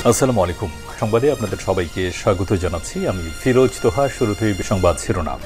আসসালামু আলাইকুম। সংবাদে আপনাদের সবাইকে স্বাগত জানাচ্ছি। আমি ফিরোজ তোহা। শুরুতেই সংবাদ শিরোনাম।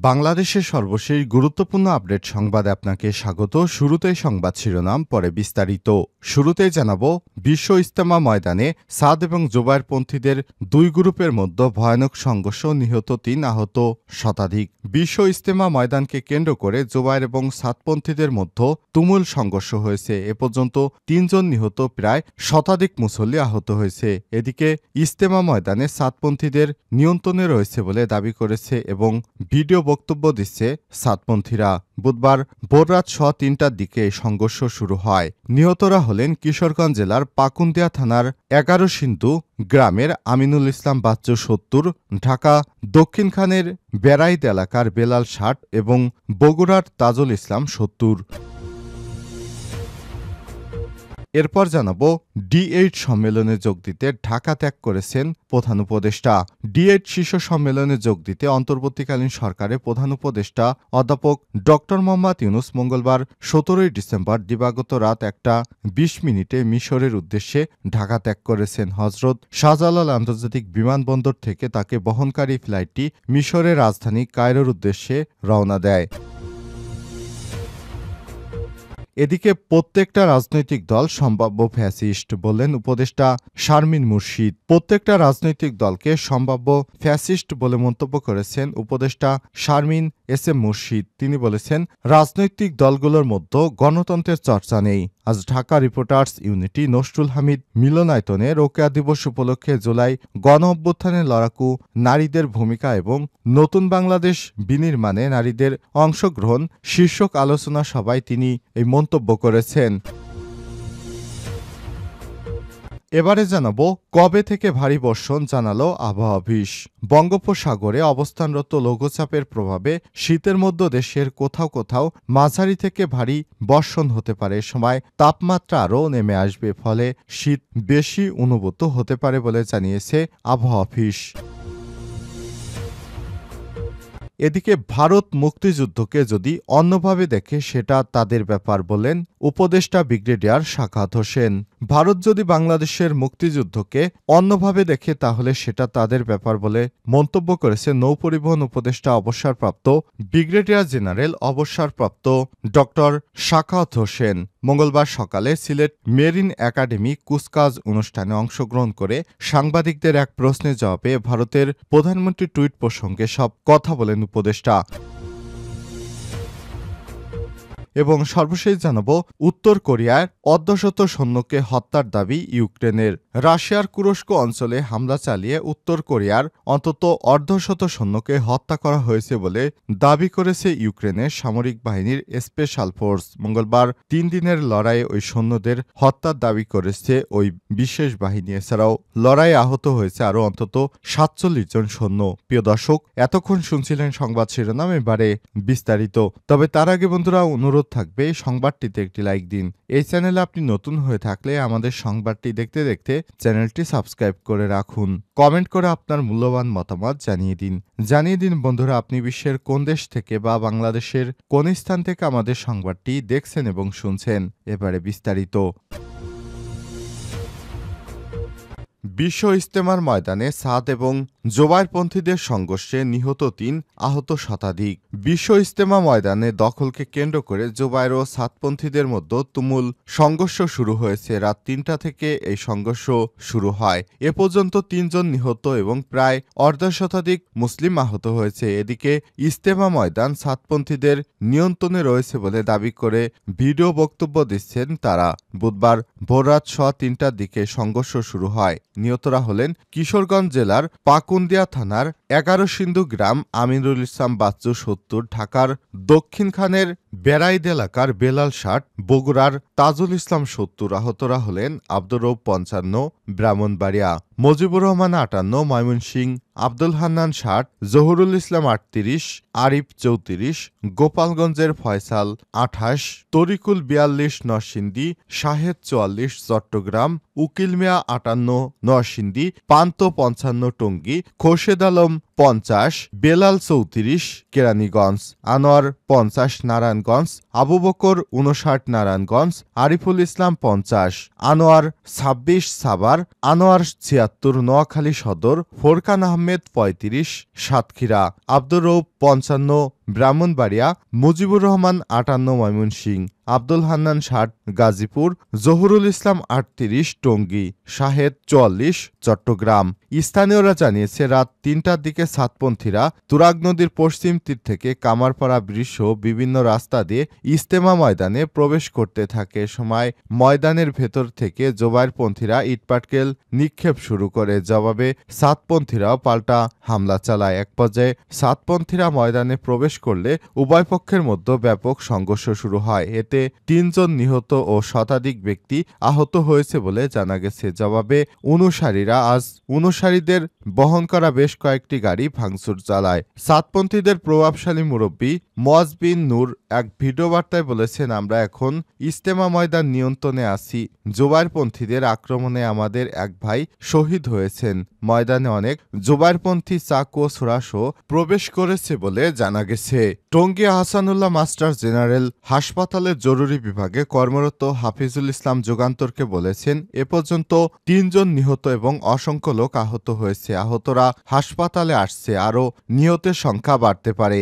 বাংলাদেশের সর্বশেষ গুরুত্বপূর্ণ আপডেট সংবাদে আপনাকে স্বাগত। শুরুতেই সংবাদ শিরোনাম, পরে বিস্তারিত। শুরুতেই জানাবো, বিশ্ব ইজতেমা ময়দানে সাদ এবং জোবায়েরপন্থীদের দুই গ্রুপের মধ্যে ভয়ানক সংঘর্ষ, নিহত ৩, আহত শতাধিক। বিশ্ব ইজতেমা ময়দানকে কেন্দ্র করে জোবায়ের এবং সাদপন্থীদের মধ্যে তুমুল সংঘর্ষ হয়েছে। এ পর্যন্ত ৩ জন নিহত, প্রায় শতাধিক মুসল্লি আহত হয়েছে। এদিকে ইজতেমা ময়দানে সাদপন্থীদের নিয়ন্ত্রণে রয়েছে বলে দাবি করেছে এবং ভিডিও বক্তব্য দিচ্ছে সাদপন্থীরা। বুধবার ভোররাত ৩:০০টার দিকে এই সংঘর্ষ শুরু হয়। নিহতরা হলেন কিশোরগঞ্জ জেলার পাকুন্দিয়া থানার ১১ সিন্ধু গ্রামের আমিনুল ইসলাম বাচ্চু ৭০, ঢাকা দক্ষিণখানের বেড়াইদ এলাকার বেলাল ৬০ এবং বগুড়ার তাজুল ইসলাম ৭০। এরপর জানাবো, ডি8 সম্মেলনে যোগ দিতে ঢাকা ত্যাগ করেছেন প্রধান উপদেষ্টা। ডি8 শীর্ষ সম্মেলনে যোগ দিতে অন্তর্বর্তীকালীন সরকারের প্রধান উপদেষ্টা অধ্যাপক ড মোহাম্মদ ইউনূস মঙ্গলবার ১৭ই ডিসেম্বর দিবাগত রাত ১:২০ মিশরের উদ্দেশ্যে ঢাকা ত্যাগ করেছেন। হজরত শাহজালাল আন্তর্জাতিক বিমানবন্দর থেকে তাকে বহনকারী ফ্লাইটটি মিশরের রাজধানী কায়রোর উদ্দেশ্যে রওনা দেয়। এদিকে প্রত্যেকটা রাজনৈতিক দল সম্ভাব্য ফ্যাসিস্ট, বললেন উপদেষ্টা শারমিন মুর্শিদ। প্রত্যেকটা রাজনৈতিক দলকে সম্ভাব্য ফ্যাসিস্ট বলে মন্তব্য করেছেন উপদেষ্টা শারমিন এস এম মুর্শিদ। তিনি বলেছেন, রাজনৈতিক দলগুলোর মধ্যে গণতন্ত্রের চর্চা নেই। আজ ঢাকা রিপোর্টার্স ইউনিটি নসরুল হামিদ মিলনায়তনে রোকেয়া দিবস উপলক্ষে জুলাই গণ অভ্যুত্থানে লড়াকু নারীদের ভূমিকা এবং নতুন বাংলাদেশ বিনির্মাণে নারীদের অংশগ্রহণ শীর্ষক আলোচনা সভায় তিনি এই মন্তব্য করেছেন। এবারে জানাবো, কবে থেকে ভারী বর্ষণ জানালো আবহাওয়া অফিস। বঙ্গোপসাগরে অবস্থানরত লঘুচাপের প্রভাবে শীতের মধ্যে দেশের কোথাও কোথাও মাঝারি থেকে ভারী বর্ষণ হতে পারে। সময় তাপমাত্রা আরও নেমে আসবে, ফলে শীত বেশি অনুভূত হতে পারে বলে জানিয়েছে আবহাওয়া অফিস। এদিকে ভারত মুক্তিযুদ্ধকে যদি অন্যভাবে দেখে সেটা তাদের ব্যাপার, বলেন উপদেষ্টা ব্রিগেডিয়ার সাখাওয়াত হোসেন। ভারত যদি বাংলাদেশের মুক্তিযুদ্ধকে অন্যভাবে দেখে তাহলে সেটা তাদের ব্যাপার বলে মন্তব্য করেছে নৌপরিবহন উপদেষ্টা অবসরপ্রাপ্ত ব্রিগেডিয়ার জেনারেল অবসরপ্রাপ্ত ড সাখাওয়াত হোসেন। মঙ্গলবার সকালে সিলেট মেরিন একাডেমি কুচকাওয়াজ অনুষ্ঠানে অংশগ্রহণ করে সাংবাদিকদের এক প্রশ্নের জবাবে ভারতের প্রধানমন্ত্রী টুইট প্রসঙ্গে সব কথা বলেন উপদেষ্টা। এবং সর্বশেষ জানাবো, উত্তর কোরিয়ার অর্ধশত সৈন্যকে হত্যার দাবি ইউক্রেনের। রাশিয়ার কুরস্ক অঞ্চলে হামলা চালিয়ে উত্তর কোরিয়ার অন্তত অর্ধশত সৈন্যকে হত্যা করা হয়েছে বলে দাবি করেছে ইউক্রেনের সামরিক বাহিনীর স্পেশাল ফোর্স। মঙ্গলবার ৩ দিনের লড়াইয়ে ওই সৈন্যদের হত্যার দাবি করেছে ওই বিশেষ বাহিনী। এছাড়াও লড়াইয়ে আহত হয়েছে আরও অন্তত ৪৭ জন সৈন্য। প্রিয় দর্শক, এতক্ষণ শুনছিলেন সংবাদ শিরোনাম, এবারে বিস্তারিত। তবে তার আগে বন্ধুরা, অনুরোধ থাকবে সংবাদটিতে একটি লাইক দিন। এই চ্যানেলে আপনি নতুন হয়ে থাকলে আমাদের সংবাদটি দেখতে দেখতে চ্যানেলটি সাবস্ক্রাইব করে রাখুন। কমেন্ট করে আপনার মূল্যবান মতামত জানিয়ে দিন বন্ধুরা, আপনি বিশ্বের কোন দেশ থেকে বা বাংলাদেশের কোন স্থান থেকে আমাদের সংবাদটি দেখছেন এবং শুনছেন। এবারে বিস্তারিত। বিশ্ব ইজতেমার ময়দানে সাদ এবং জোবায়েরপন্থীদের সংঘর্ষে নিহত ৩, আহত শতাধিক। বিশ্ব ইজতেমা ময়দানে দখলকে কেন্দ্র করে জোবায়ের ও সাদপন্থীদের মধ্যে তুমুল সংঘর্ষ শুরু হয়েছে। রাত ৩টা থেকে এই সংঘর্ষ শুরু হয়। এ পর্যন্ত ৩ জন নিহত এবং প্রায় অর্ধশতাধিক মুসলিম আহত হয়েছে। এদিকে ইজতেমা ময়দান সাদপন্থীদের নিয়ন্ত্রণে রয়েছে বলে দাবি করে ভিডিও বক্তব্য দিচ্ছেন তারা। বুধবার ভোররাত ৩:০০টার দিকে সংঘর্ষ শুরু হয়। নিহতরা হলেন কিশোরগঞ্জ জেলার পাকুন্দিয়া থানার ১১ সিন্ধু গ্রাম আমিনুল ইসলাম বাচ্চু ৭০, ঢাকার দক্ষিণখানের বেড়াইদ এলাকার বেলাল ৬০, বগুড়ার তাজুল ইসলাম ৭০। আহতরা হলেন আব্দুর রউফ ৫৫, ব্রাহ্মণবাড়িয়া। মুজিবুর রহমান 58, ময়মনসিংহ আব্দুল হান্নান 60, জহুরুল ইসলাম 38, আরিফ 34, গোপালগঞ্জের ফয়সাল 28, তরিকুল 42 নরসিংদী, শাহেদ 44 চট্টগ্রাম, উকিল মিয়া 58 নরসিংদী, পান্ত 55 টঙ্গী, খোরশেদ আলম 50, বেলাল 34 কেরানীগঞ্জ, আনোয়ার 50 নারায়ণগঞ্জ, আবু বকর 59 নারায়ণগঞ্জ, আরিফুল ইসলাম 50, আনোয়ার 26 সাভার, আনোয়ার 76 নোয়াখালী সদর, ফোরকান আহমেদ 35 সাতক্ষীরা, আব্দুর রৌফ 55 ব্রাহ্মণবাড়িয়া, মুজিবুর রহমান 58 ময়মনসিংহ, আব্দুল হান্নান 60 গাজীপুর, জহুরুল ইসলাম 38 টঙ্গী, শাহেদ 44 চট্টগ্রাম। স্থানীয়রা জানিয়েছে রাত ৩টার দিকে সাতপন্থীরা তুরাগ নদীর পশ্চিম তীর থেকে কামারপাড়া ব্রিজ সহ বিভিন্ন রাস্তা দিয়ে ইজতেমা ময়দানে প্রবেশ করতে থাকে। সময় ময়দানের ভেতর থেকে জোবায়েরপন্থীরা ইটপাটকেল নিক্ষেপ শুরু করে। জবাবে সাতপন্থীরাও পাল্টা হামলা চালায়। এক পর্যায়ে সাতপন্থীরা ময়দানে প্রবেশ করলে উভয় পক্ষের মধ্যে ব্যাপক সংঘর্ষ শুরু হয়। এতে ৩ জন নিহত ও শতাধিক ব্যক্তি আহত হয়েছে বলে জানা গেছে। জবাবে অনুসারীদের বহন করা বেশ কয়েকটি গাড়ি ভাঙচুর চালায়। সাতপন্থীদের প্রভাবশালী মুরব্বী মুয়াজ বিন নূর এক ভিডিও বার্তায় বলেছেন, আমরা এখন ইজতেমা ময়দান নিয়ন্ত্রণে আছি। জোবায়েরপন্থীদের আক্রমণে আমাদের এক ভাই শহীদ হয়েছেন। ময়দানে অনেক জোবায়েরপন্থী চাক ও ছোড়াসহ প্রবেশ করেছে বলে জানা গেছে। টঙ্গী আহসানুল্লাহ মাস্টার জেনারেল হাসপাতালের জরুরি বিভাগে কর্মরত হাফিজুল ইসলাম যুগান্তরকে বলেছেন, এ পর্যন্ত ৩ জন নিহত এবং অসংখ্য লোক আহত হয়েছে। আহতরা হাসপাতালে আসছে, আরও নিহতের সংখ্যা বাড়তে পারে।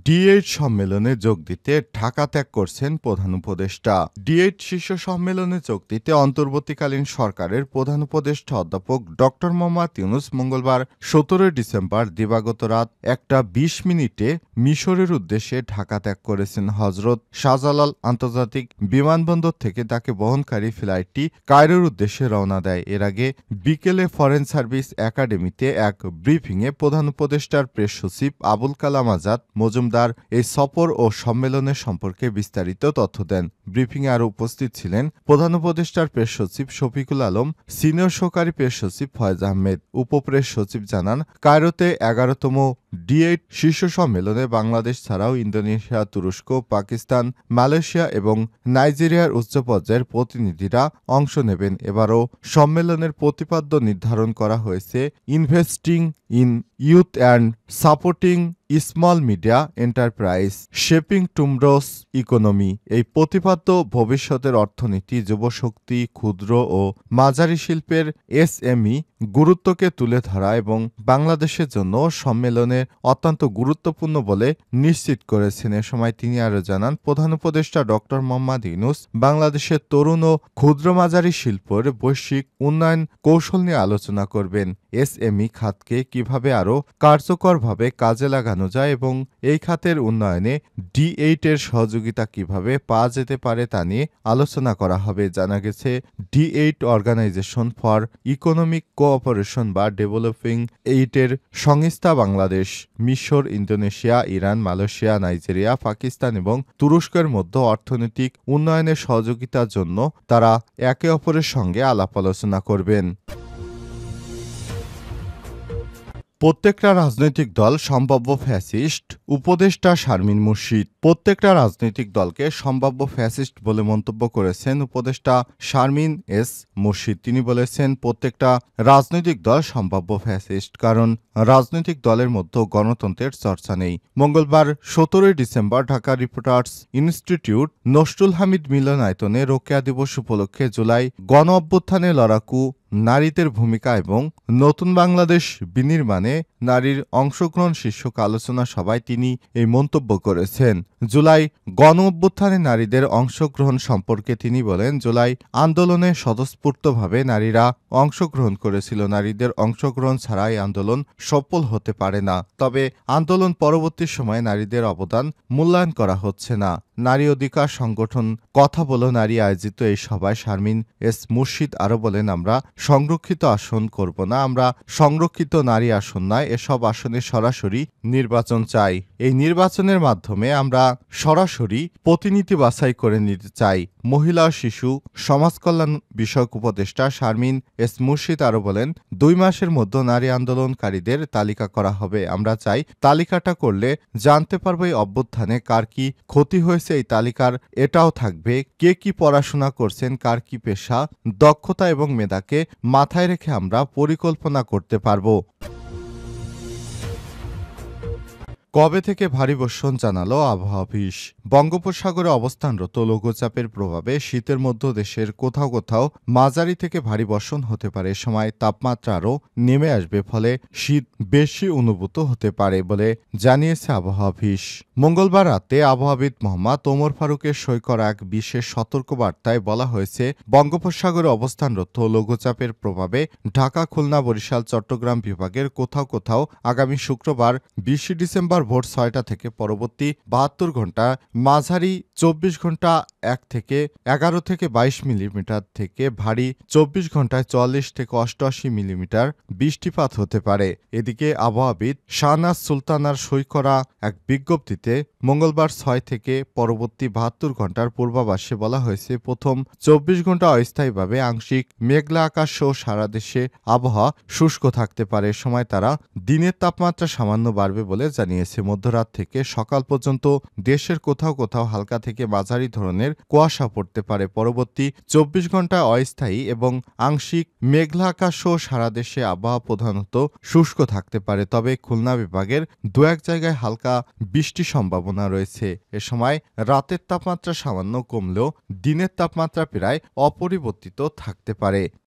D8 সম্মেলনে যোগ দিতে ঢাকা ত্যাগ করছেন প্রধান উপদেষ্টা। D8 শীর্ষ সম্মেলনে যোগ দিতে অন্তর্বর্তীকালীন সরকারের প্রধান উপদেষ্টা অধ্যাপক ড মোহাম্মদ ইউনূস মঙ্গলবার ১৭ ডিসেম্বর দিবাগত রাত 1:20 মিশরের উদ্দেশ্যে ঢাকা ত্যাগ করেছেন। হজরত শাহজালাল আন্তর্জাতিক বিমানবন্দর থেকে তাকে বহনকারী ফ্লাইটটি কায়রোর উদ্দেশ্যে রওনা দেয়। এর আগে বিকেলে ফরেন সার্ভিস একাডেমিতে এক ব্রিফিংয়ে প্রধান উপদেষ্টার প্রেস সচিব আবুল কালাম আজাদ মজুমদার এই সফর ও সম্মেলনের সম্পর্কে বিস্তারিত তথ্য দেন। ব্রিফিংয়ে আরও উপস্থিত ছিলেন প্রধান উপদেষ্টার প্রেস সচিব শফিকুল আলম, সিনিয়র সহকারী প্রেস সচিব ফয়েজ আহমেদ। উপপ্রেস সচিব জানান, কায়রোতে 11তম D8 শীর্ষ সম্মেলনে বাংলাদেশ ছাড়াও ইন্দোনেশিয়া, তুরস্ক, পাকিস্তান, মালয়েশিয়া এবং নাইজেরিয়ার উচ্চ পর্যায়ের প্রতিনিধিরা অংশ নেবেন। এবারও সম্মেলনের প্রতিপাদ্য নির্ধারণ করা হয়েছে investing in youth and supporting small media enterprise, shaping টুমরোস economy. এই প্রতিপাদ্য ভবিষ্যতের অর্থনীতি, যুবশক্তি, ক্ষুদ্র ও মাঝারি শিল্পের SME গুরুত্বকে তুলে ধরা এবং বাংলাদেশের জন্য সম্মেলনে অত্যন্ত গুরুত্বপূর্ণ বলে নিশ্চিত করেছেন। এ সময় তিনি আরও জানান, প্রধান উপদেষ্টা ড মোহাম্মদ ইউনূস বাংলাদেশের তরুণ ও ক্ষুদ্র মাঝারি শিল্পের বৈশ্বিক উন্নয়ন কৌশল নিয়ে আলোচনা করবেন। SME খাতকে কিভাবে আরও কার্যকরভাবে কাজে লাগানো যায় এবং এই খাতের উন্নয়নে D8 এর সহযোগিতা কিভাবে পাওয়া যেতে পারে তা নিয়ে আলোচনা করা হবে। জানা গেছে, D8 organisation for economic cooperation বা ডেভেলপিং 8 এর সংস্থা বাংলাদেশ, মিশর, Indonesia, Iran, Malaysia, Nigeria, Pakistan এবং তুরস্কের মধ্যে অর্থনৈতিক উন্নয়নের সহযোগিতার জন্য তারা একে অপরের সঙ্গে আলাপ আলোচনা করবেন। প্রত্যেকটা রাজনৈতিক দল সম্ভাব্য ফ্যাসিস্ট, উপদেষ্টা শারমিন মুর্শিদ। প্রত্যেকটা রাজনৈতিক দলকে সম্ভাব্য ফ্যাসিস্ট বলে মন্তব্য করেছেন উপদেষ্টা শারমিন এস মুর্শিদ। তিনি বলেছেন, প্রত্যেকটা রাজনৈতিক দল সম্ভাব্য ফ্যাসিস্ট, কারণ রাজনৈতিক দলের মধ্যে গণতন্ত্রের চর্চা নেই। মঙ্গলবার ১৭ December Dhaka reporters institute Nasrul Hamid মিলনায়তনে রোকেয়া দিবস উপলক্ষে জুলাই গণ অভ্যুত্থানে লড়াকু নারীদের ভূমিকা এবং নতুন বাংলাদেশ বিনির্মাণে নারীর অংশগ্রহণ শীর্ষক আলোচনা সভায় তিনি এই মন্তব্য করেছেন। জুলাই গণ অভ্যুত্থানে নারীদের অংশগ্রহণ সম্পর্কে তিনি বলেন, জুলাই আন্দোলনে স্বতঃস্ফূর্তভাবে নারীরা অংশগ্রহণ করেছিল। নারীদের অংশগ্রহণ ছাড়া এই আন্দোলন সফল হতে পারে না। তবে আন্দোলন পরবর্তী সময়ে নারীদের অবদান মূল্যায়ন করা হচ্ছে না। নারী অধিকার সংগঠন কথা বলো নারী আয়োজিত এই সভায় শারমিন এস মুর্শিদ আরও বলেন, আমরা সংরক্ষিত আসন করব না, আমরা সংরক্ষিত নারী আসন নয়, এসব আসনে সরাসরি নির্বাচন চাই। এই নির্বাচনের মাধ্যমে আমরা সরাসরি প্রতিনিধি বাছাই করে নিতে চাই। মহিলা ও শিশু সমাজ কল্যাণ বিষয়ক উপদেষ্টা শারমিন এস মুর্শিদ আরও বলেন, 2 মাসের মধ্যে নারী আন্দোলনকারীদের তালিকা করা হবে। আমরা চাই তালিকাটা করলে জানতে পারবো এই অভ্যুত্থানে কার কি ক্ষতি হয়েছে। এই তালিকার এটাও থাকবে কে কি পড়াশোনা করছেন, কার কি পেশা, দক্ষতা এবং মেধাকে মাথায় রেখে আমরা পরিকল্পনা করতে পারবো। কবে থেকে ভারী বর্ষণ জানালো আবহাওয়া অফিস। বঙ্গোপসাগরে অবস্থানরত লঘুচাপের প্রভাবে শীতের মধ্যে দেশের কোথাও কোথাও মাঝারি থেকে ভারী বর্ষণ হতে পারে। এ সময় তাপমাত্রা আরও নেমে আসবে, ফলে শীত বেশি অনুভূত হতে পারে বলে জানিয়েছে আবহাওয়া অফিস। মঙ্গলবার রাতে আবহাওয়াবিদ মোহাম্মদ ওমর ফারুকের সই করা এক বিশেষ সতর্কবার্তায় বলা হয়েছে, বঙ্গোপসাগরে অবস্থানরত লঘুচাপের প্রভাবে ঢাকা, খুলনা, বরিশাল, চট্টগ্রাম বিভাগের কোথাও কোথাও আগামী শুক্রবার 20 ডিসেম্বর ভোর 6টা থেকে পরবর্তী 72 ঘন্টা মাঝারি 24 ঘন্টা 1 থেকে 11 থেকে 22 মিলিমিটার থেকে ভারী 24 ঘন্টায় 44 থেকে 88 মিলিমিটার বৃষ্টিপাত হতে পারে। এদিকে আবহাওয়াবিদ শাহনাজ সুলতানার সই করা এক বিজ্ঞপ্তিতে মঙ্গলবার 6 থেকে পরবর্তী 72 ঘন্টার পূর্বাভাসে বলা হয়েছে, প্রথম 24 ঘন্টা অস্থায়ীভাবে আংশিক মেঘলা আকাশ সহ সারা দেশে আবহাওয়া শুষ্ক থাকতে পারে। এ সময় তারা দিনের তাপমাত্রা সামান্য বাড়বে বলে জানিয়েছে। মধ্যরাত থেকে সকাল পর্যন্ত দেশের কোথাও কোথাও হালকা থেকে মাঝারি ধরনের কুয়াশা পড়তে পারে। পরবর্তী 24 ঘন্টায় অস্থায়ী এবং আংশিক মেঘলা আকাশ সহ সারা দেশে আবহাওয়া প্রধানত শুষ্ক থাকতে পারে, তবে খুলনা বিভাগের 2-1 জায়গায় হালকা বৃষ্টির সম্ভাবনা রয়েছে। এ সময় রাতের তাপমাত্রা সামান্য কমলেও দিনের তাপমাত্রা প্রায় অপরিবর্তিত থাকতে পারে।